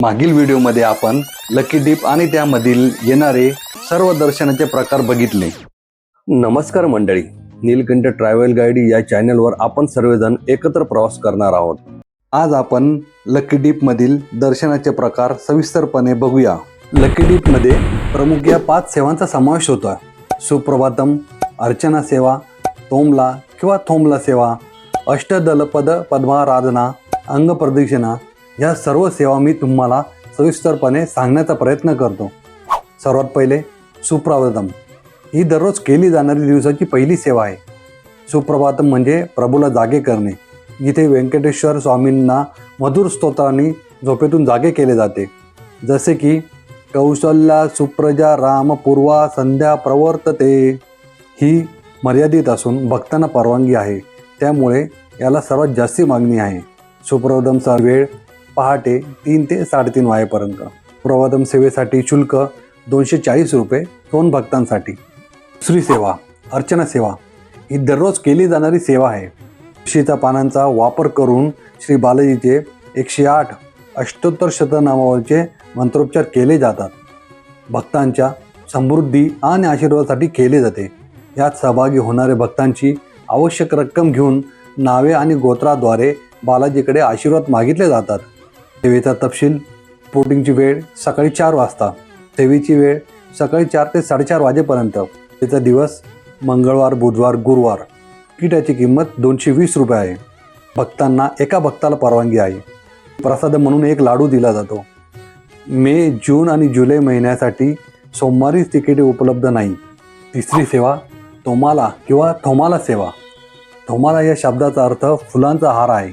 मागील व्हिडिओमध्ये आपण लकी डीप आणि त्यामधील येणारे सर्व दर्शनाचे प्रकार बघितले। नमस्कार मंडळी, नीलकंठ ट्रॅव्हल गाईड या चॅनलवर आपण सर्वजण एकत्र प्रवास करणार आहोत। आज आपण लकी डीप मधील दर्शनाचे प्रकार सविस्तरपणे बघूया। लकी डीप मध्ये प्रमुख या 5 सेवांचा समावेश होतो। सुप्रभातम, अर्चना सेवा, तोमला किंवा थोमला सेवा, अष्टदलपद पद्माराधना, अंग प्रदक्षिणा या सर्व सेवा मी तुम्हाला सविस्तरपणे सांगण्याचा प्रयत्न करतो। सर्वात पहिले सुप्रभातम, ही दररोज केली जाणारी दिवसाची पहिली सेवा आहे। सुप्रभातम म्हणजे प्रभूला जागे करणे, जिथे व्यंकटेश्वर स्वामींना मधुर स्तोत्रांनी झोपेतून जागे केले जाते, जसे की कौशल्या सुप्रजा राम पूर्वा संध्या प्रवर्तते। ही मर्यादित असून भक्तांना परवानगी आहे, त्यामुळे याला सर्वात जास्ती मागणी आहे। सुप्रभातमचा वेळ पहाटे 3 ते 3:30 वाजेपर्यंत। सुप्रभातम सेवेसाठी शुल्क 240 रुपये 2 भक्तांसाठी। दुसरी सेवा अर्चना सेवा, ही दररोज केली जाणारी सेवा आहे। तुळशीच्या पानांचा वापर करून श्री बालाजीचे 108 अष्टोत्तर शतनामावरचे मंत्रोच्चार केले जातात। भक्तांच्या समृद्धी आणि आशीर्वादासाठी केले जाते। यात सहभागी होणाऱ्या भक्तांची आवश्यक रक्कम घेऊन नावे आणि गोत्राद्वारे बालाजीकडे आशीर्वाद मागितले जातात। सेवेचा तपशील: रिपोर्टिंगची वेळ सकाळी 4 वाजता, सेवेची वेळ सकाळी 4 ते 4:30 वाजेपर्यंत। सेवेचा दिवस मंगळवार, बुधवार, गुरुवार। तिकिटाची किंमत 220 रुपये आहे। भक्तांना एका भक्ताला परवानगी आहे। प्रसाद म्हणून एक लाडू दिला जातो। मे, जून आणि जुलै महिन्यासाठी सोमवारीच तिकिटे उपलब्ध नाही। तिसरी सेवा तोमाला किंवा थोमाला सेवा। थोमाला या शब्दाचा अर्थ फुलांचा हार आहे,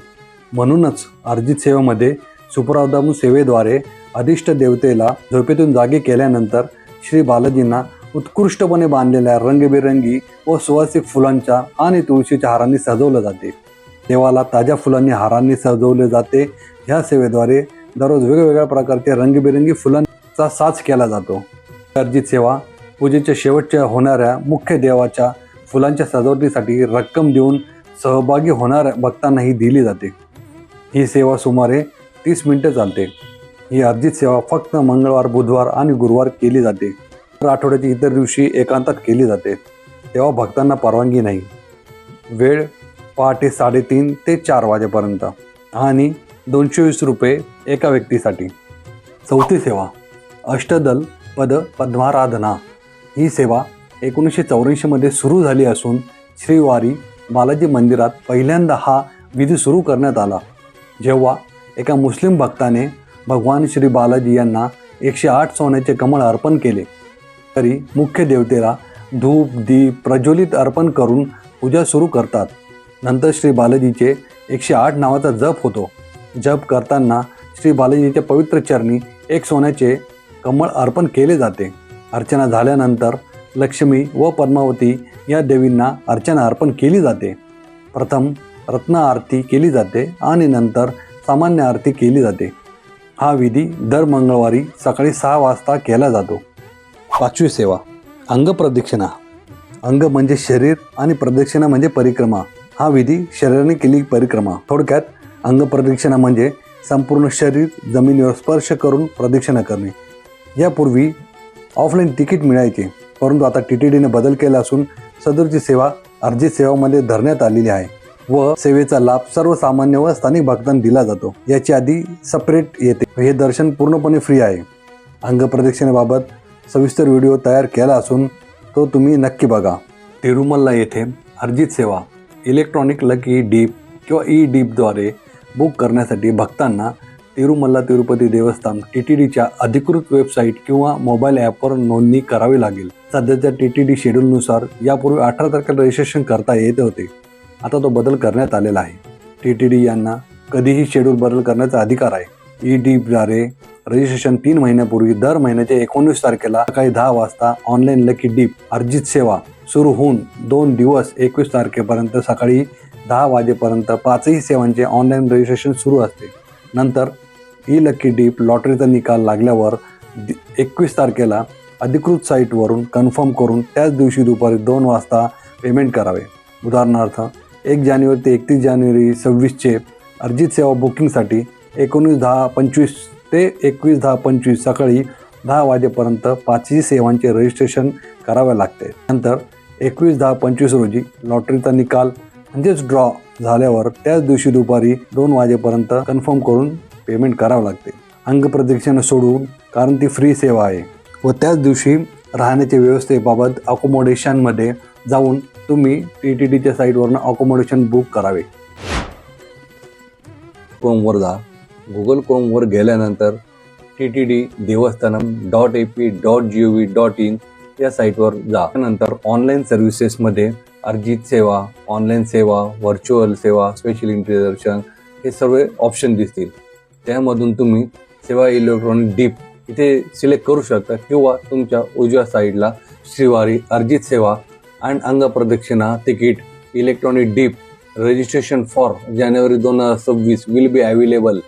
म्हणूनच अर्जित सेवेमध्ये सुप्रभातम सेवेद्वारे अधिष्ठ देवतेला झोपेतून जागे केल्यानंतर श्री बालाजींना उत्कृष्टपणे बांधलेल्या रंगबिरंगी व सुवासिक फुलांच्या आणि तुळशीच्या हारांनी सजवलं जाते। देवाला ताज्या फुलांनी हारांनी सजवले जाते। ह्या सेवेद्वारे दररोज वेगवेगळ्या प्रकारचे रंगबिरंगी फुलांचा साच केला जातो। अर्जित सेवा पूजेच्या शेवटच्या होणाऱ्या मुख्य देवाच्या फुलांच्या सजावटीसाठी रक्कम देऊन सहभागी होणाऱ्या भक्तांनाही दिली जाते। ही सेवा सुमारे 30 मिनिटे चालते। ही अर्जित सेवा फक्त मंगळवार, बुधवार आणि गुरुवार केली जाते। तर आठवड्याच्या इतर दिवशी एकांतात केली जाते, तेव्हा भक्तांना परवानगी नाही। वेळ पहाटे 3:30 ते 4 वाजेपर्यंत आणि 220 रुपये एका व्यक्तीसाठी। चौथी सेवा अष्टदल पद पद्माराधना। ही सेवा 1984 मध्ये सुरू झाली असून श्रीवारी बालाजी मंदिरात पहिल्यांदा हा विधी सुरू करण्यात आला, जेव्हा एका मुस्लिम भक्ताने भगवान श्री बालाजी यांना 108 सोन्याचे कमळ अर्पण केले। तरी मुख्य देवतेला धूप दीप प्रज्वलित अर्पण करून पूजा सुरू करतात। नंतर श्री बालाजीचे 108 नावाचा जप होतो। जप करताना श्री बालाजीच्या पवित्र चरणी 1 सोन्याचे कमळ अर्पण केले जाते। अर्चना झाल्यानंतर लक्ष्मी व पद्मावती या देवींना अर्चना अर्पण केली जाते। प्रथम रत्न आरती केली जाते आणि नंतर सामान्य आरती केली जाते। हा विधी दर मंगळवारी सकाळी 6 वाजता केला जातो। पाचवी सेवा अंग प्रदक्षिणा। अंग म्हणजे शरीर आणि प्रदक्षिणा म्हणजे परिक्रमा। हा विधी शरीराने केली परिक्रमा। थोडक्यात अंग प्रदक्षिणा म्हणजे संपूर्ण शरीर जमिनीवर स्पर्श करून प्रदक्षिणा करणे। यापूर्वी ऑफलाईन तिकीट मिळायचे, परंतु आता TTDने बदल केला असून सदरची सेवा अर्जित सेवामध्ये धरण्यात आलेली आहे व सेवेचा लाभ सर्वसामान्य व स्थानिक भक्तांना दिला जातो। याची आधी सेपरेट येते। हे दर्शन पूर्णपणे फ्री आहे। अंग प्रदक्षिणेबाबत सविस्तर व्हिडिओ तयार केला असून तो तुम्ही नक्की बघा। तिरुमल्ला येथे अर्जित सेवा इलेक्ट्रॉनिक लकी डीप किंवा ई-डीपद्वारे बुक करण्यासाठी भक्तांना तिरुमल्ला तिरुपती देवस्थान TTDच्या अधिकृत वेबसाईट किंवा मोबाईल ॲपवर नोंदणी करावी लागेल। सध्याच्या TTD शेड्यूलनुसार यापूर्वी 18 तारखेला रजिस्ट्रेशन करता येत होते, आता तो बदल करण्यात आलेला आहे। TTD यांना कधीही शेड्यूल बदल करण्याचा अधिकार आहे। ई-डीपद्वारे रजिस्ट्रेशन 3 महिन्यापूर्वी दर महिन्याच्या 19 तारखेला सकाळी 10 वाजता ऑनलाईन लकी डीप अर्जित सेवा सुरू होऊन 2 दिवस 21 तारखेपर्यंत सकाळी 10 वाजेपर्यंत 5ही सेवांचे ऑनलाईन रजिस्ट्रेशन सुरू असते। नंतर ई लकी डीप लॉटरीचा निकाल लागल्यावर 21 तारखेला अधिकृत साईटवरून कन्फर्म करून त्याच दिवशी दुपारी 2 वाजता पेमेंट करावे। उदाहरणार्थ 1 जानेवारी ते 31 जानेवारी 26चे अर्जित सेवा बुकिंगसाठी 19/10/25 ते 21/10/25 सकाळी 10 वाजेपर्यंत 5ही सेवांचे रजिस्ट्रेशन करावे लागते. नंतर 21/10/25 रोजी लॉटरीचा निकाल म्हणजेच ड्रॉ झाल्यावर त्याच दिवशी दुपारी 2 वाजेपर्यंत कन्फर्म करून पेमेंट करावं लागते. अंगप्रदक्षिणा सोडून, कारण ती फ्री सेवा आहे. व त्याच दिवशी राहण्याच्या व्यवस्थेबाबत अकोमोडेशनमध्ये जाऊन तुम्ही TTDच्या साईटवरनं अकोमोडेशन बुक करावे. क्रोमवर जा. गुगल क्रोमवर गेल्यानंतर TTD देवस्थानम .ap.gov.in या साईटवर जा. त्यानंतर ऑनलाईन सर्व्हिसेसमध्ये अर्जित सेवा, ऑनलाईन सेवा, व्हर्च्युअल सेवा, स्पेशल एंट्री दर्शन हे सर्व ऑप्शन दिसतील. त्यामधून तुम्ही सेवा इलेक्ट्रॉनिक डीप इथे सिलेक्ट करू शकता किंवा तुमच्या उजव्या साईडला Srivari, Arjitha Seva and Angapradakshina ticket electronic dip registration for January 2026 will be available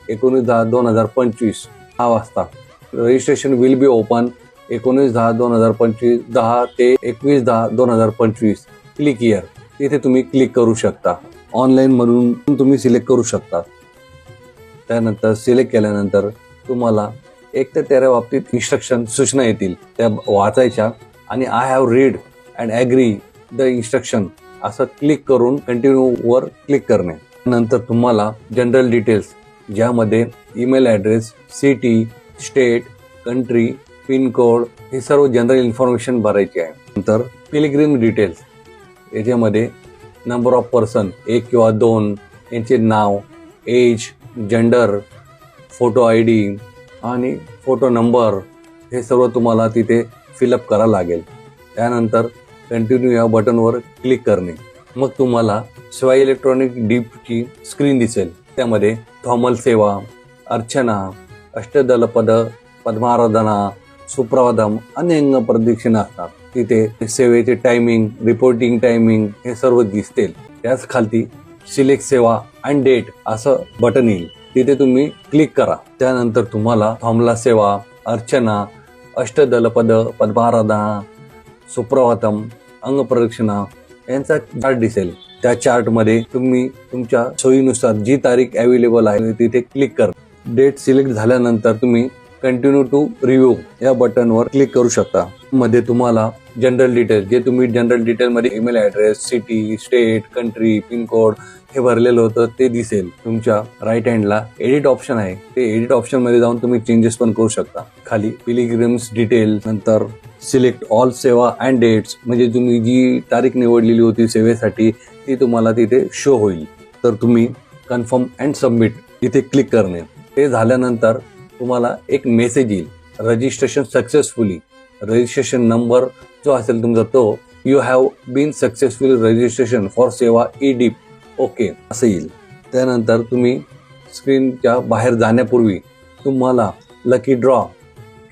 19/10/2025 6 वाजता. रजिस्ट्रेशन विल बी ओपन 19/10/2025 10 ते 21/10/2025. Click here. तिथे तुम्ही क्लिक करू शकता. ऑनलाईन म्हणून तुम्ही सिलेक्ट करू शकता. त्यानंतर सिलेक्ट केल्यानंतर तुम्हाला 1 ते 13 बाबतीत इन्स्ट्रक्शन सूचना येतील, त्या वाचायच्या आणि I have read and agree the instruction असं क्लिक करून कंटिन्यू वर क्लिक करणे. नंतर तुम्हाला जनरल डिटेल्स ज्यामध्ये email address, city, state, country, pin code हे सर्व जनरल इन्फॉर्मेशन भरायची आहे. नंतर पिलग्रिम डिटेल्स याच्यामध्ये नंबर ऑफ पर्सन 1 किंवा 2, यांचे नाव, एज, जेंडर, फोटो ID आणि फोटो नंबर हे सर्व तुम्हाला तिथे फिलअप करावं लागेल. त्यानंतर कंटिन्यू या बटनवर क्लिक करणे. मग तुम्हाला सेवा इलेक्ट्रॉनिक डीपची स्क्रीन दिसेल. त्यामध्ये थॉमल सेवा, अर्चना, अष्टदलपद, पद्माराधना, सुप्रभातम आणि अंगप्रदक्षिणा असतात. तिथे सेवेचे टायमिंग, रिपोर्टिंग टायमिंग हे सर्व दिसतील. त्याच खालती सिलेक्ट सेवा अँड डेट असं बटन येईल. तिथे तुम्ही क्लिक करा. त्यानंतर तुम्हाला थॉमला सेवा, अर्चना, अष्टदलपद, पद्माराधना, सुप्रभातम, अंगप्रदक्षिणा यांचा चार्ट दिसेल. त्या चार्टमध्ये तुम्ही तुमच्या सोयीनुसार जी तारीख अवेलेबल आहे तिथे क्लिक करा. डेट सिलेक्ट झाल्यानंतर तुम्ही कंटिन्यू टू रिव्ह्यू या बटनवर क्लिक करू शकता. मध्ये तुम्हाला जनरल डिटेल्स, जे तुम्ही जनरल डिटेलमध्ये email address, city, state, country, pin code हे भरलेलं होतं ते दिसेल. तुमच्या राईट हँडला एडिट ऑप्शन आहे. ते एडिट ऑप्शन मध्ये जाऊन तुम्ही चेंजेस पण करू शकता. खाली पिलिग्रिम्स डिटेल, नंतर सिलेक्ट ऑल सेवा अँड डेट्स म्हणजे तुम्ही जी तारीख निवडलेली होती सेवेसाठी ती तुम्हाला तिथे शो होईल. तर तुम्ही कन्फर्म अँड सबमिट इथे क्लिक करणे. ते झाल्यानंतर तुम्हाला एक मेसेज येईल, रजिस्ट्रेशन सक्सेसफुली. रजिस्ट्रेशन नंबर जो असेल तुमचा तो you have been successful registration for सेवा ई-डीप ओके असं येईल. त्यानंतर तुम्ही स्क्रीनच्या बाहेर जाण्यापूर्वी तुम्हाला लकी ड्रॉ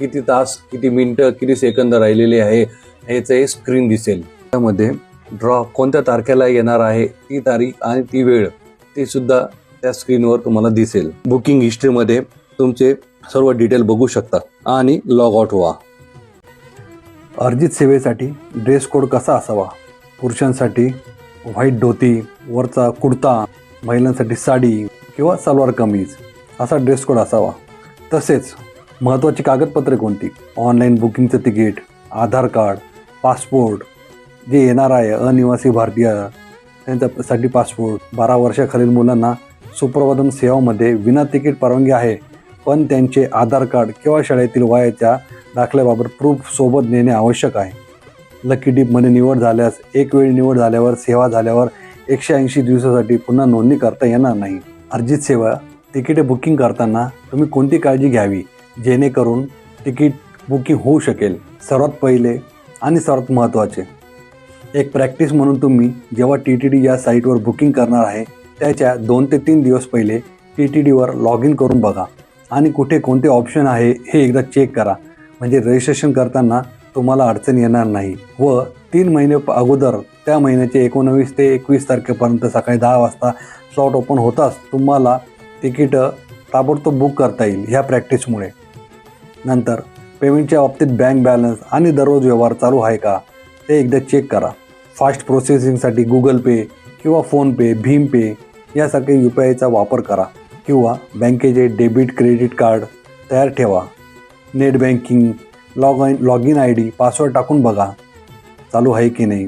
किती तास, किती मिनिटं, किती सेकंद राहिलेले आहे ह्याचं स्क्रीन दिसेल. त्यामध्ये ड्रॉ कोणत्या तारखेला येणार आहे ती तारीख आणि ती वेळ ती सुद्धा त्या स्क्रीनवर तुम्हाला दिसेल. बुकिंग हिस्ट्रीमध्ये तुमचे सर्व डिटेल बघू शकता आणि लॉग आउट व्हा. अर्जित सेवेसाठी ड्रेस कोड कसा असावा? पुरुषांसाठी व्हाईट धोती, वरचा कुर्ता, महिलांसाठी साडी किंवा सलवार कमीज असा ड्रेस कोड असावा. तसेच महत्त्वाची कागदपत्रे कोणती? ऑनलाईन बुकिंगचं तिकीट, आधार कार्ड, पासपोर्ट, जे येणार आहे अनिवासी भारतीय त्यांच्यासाठी पासपोर्ट, 12 वर्षाखालील मुलांना सुप्रभातम सेवामध्ये विना तिकीट परवानगी आहे, पण त्यांचे आधार कार्ड किंवा शाळेतील वयाच्या दाखल्याबाबत प्रूफ सोबत नेणे आवश्यक आहे. लकी डीपमध्ये निवड झाल्यास एक वेळी निवड झाल्यावर सेवा झाल्यावर 180 दिवसासाठी पुन्हा नोंदणी करता येणार नाही. अर्जित सेवा तिकीटे बुकिंग करताना तुम्ही कोणती काळजी घ्यावी जेणेकरून तिकीट बुकिंग होऊ शकेल? सर्वात पहिले आणि सर्वात महत्त्वाचे, एक प्रॅक्टिस म्हणून तुम्ही जेव्हा TTD या साईटवर बुकिंग करणार आहे त्याच्या 2 ते 3 दिवस पहिले TTDवर लॉग इन करून बघा आणि कुठे कोणते ऑप्शन आहे हे एकदा चेक करा. म्हणजे रजिस्ट्रेशन करताना तुम्हाला अडचण येणार नाही. व 3 महिने अगोदर त्या महिन्याचे 19 ते 21 तारखेपर्यंत सकाळी 10 वाजता स्लॉट ओपन होताच तुम्हाला तिकीटं ताबडतोब बुक करता येईल ह्या प्रॅक्टिसमुळे. नंतर पेमेंटच्या बाबतीत बँक बॅलन्स आणि दररोज व्यवहार चालू आहे का ते एकदा चेक करा. फास्ट प्रोसेसिंगसाठी गुगल पे किंवा फोनपे, भीम पे यासारखे UPIचा वापर करा किंवा बँकेचे डेबिट क्रेडिट कार्ड तयार ठेवा. Net banking, log in ID, password टाकून बघा चालू आहे की नाही.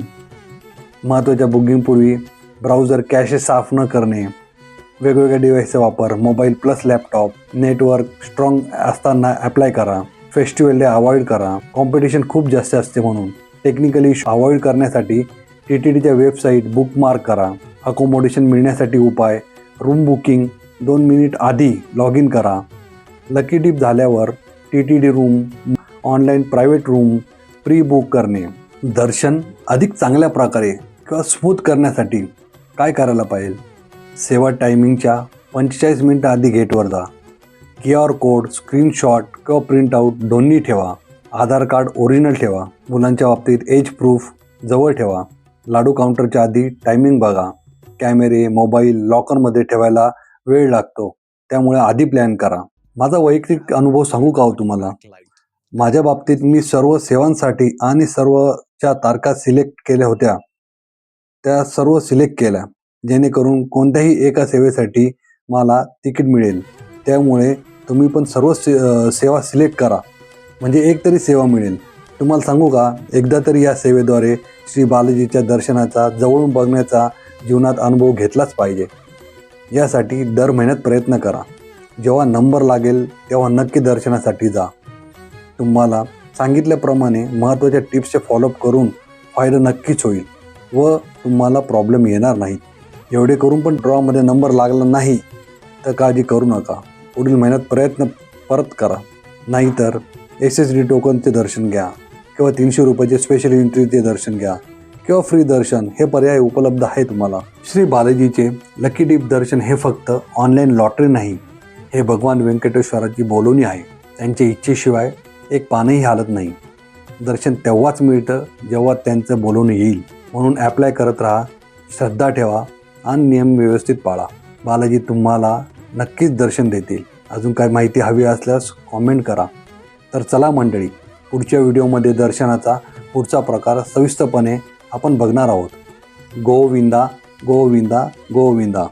महत्त्वाच्या बुकिंगपूर्वी ब्राउझर कॅशे साफ न करणे. वेगवेगळ्या डिव्हाइसचा वापर, mobile plus laptop, network strong असताना अप्लाय करा. फेस्टिवल डे अवॉइड करा. कॉम्पिटिशन खूप जास्त असते म्हणून. टेक्निकली इश्यू अवॉइड करण्यासाठी TTDच्या वेबसाईट बुकमार्क करा. अकोमोडेशन मिळण्यासाठी उपाय, रूम बुकिंग 2 मिनिट आधी लॉग इन करा. लकी डिप झाल्यावर TTD room, online private room pre book करणे. दर्शन अधिक चांगल्या प्रकारे किंवा स्मूथ करण्यासाठी काय करायला पाहिजे? सेवा टायमिंगच्या 45 मिनिटं आधी गेटवर जा. QR कोड, स्क्रीनशॉट किंवा प्रिंटआउट दोन्ही ठेवा. आधार कार्ड ओरिजिनल ठेवा. मुलांच्या बाबतीत एज प्रूफ जवळ ठेवा. लाडू काउंटरच्या आधी टायमिंग बघा. कॅमेरे, मोबाईल लॉकरमध्ये ठेवायला वेळ लागतो, त्यामुळे आधी प्लॅन करा. माझा वैयक्तिक अनुभव सांगू का हो तुम्हाला? माझ्या बाबतीत मी सर्व सेवांसाठी आणि सर्वच्या तारखा सिलेक्ट केल्या होत्या, त्या सर्व सिलेक्ट केल्या जेणेकरून कोणत्याही एका सेवेसाठी मला तिकीट मिळेल. त्यामुळे तुम्ही पण सर्व सेवा सिलेक्ट करा, म्हणजे एक तरी सेवा मिळेल. तुम्हाला सांगू का, एकदा तरी या सेवेद्वारे श्री बालाजीच्या दर्शनाचा जवळून बघण्याचा जीवनात अनुभव घेतलाच पाहिजे. यासाठी दर महिन्यात प्रयत्न करा. जेव्हा नंबर लागेल तेव्हा नक्की दर्शनासाठी जा. तुम्हाला सांगितल्याप्रमाणे महत्त्वाच्या टिप्सचे फॉलोअप करून फायदा नक्कीच होईल व तुम्हाला प्रॉब्लेम येणार नाहीत. एवढे करून पण ड्रॉमध्ये नंबर लागला नाही तर काळजी करू नका. पुढील महिन्यात प्रयत्न परत करा. नाहीतर SSD टोकनचे दर्शन घ्या किंवा 300 रुपयाचे स्पेशल एंट्रीचे दर्शन घ्या किंवा फ्री दर्शन, हे पर्याय उपलब्ध आहे तुम्हाला. श्री बालाजीचे लकी डिप दर्शन हे फक्त ऑनलाईन लॉटरी नाही, हे भगवान व्यंकटेश्वराची बोलवणी आहे. त्यांच्या इच्छेशिवाय एक पानही हालत नाही. दर्शन तेव्हाच मिळतं जेव्हा त्यांचं बोलवणं येईल. म्हणून ॲप्लाय करत राहा, श्रद्धा ठेवा आणि नियम व्यवस्थित पाळा. बालाजी तुम्हाला नक्कीच दर्शन देतील. अजून काय माहिती हवी असल्यास कॉमेंट करा. तर चला मंडळी, पुढच्या व्हिडिओमध्ये दर्शनाचा पुढचा प्रकार सविस्तरपणे आपण बघणार आहोत. गोविंदा गोविंदा गोविंदा.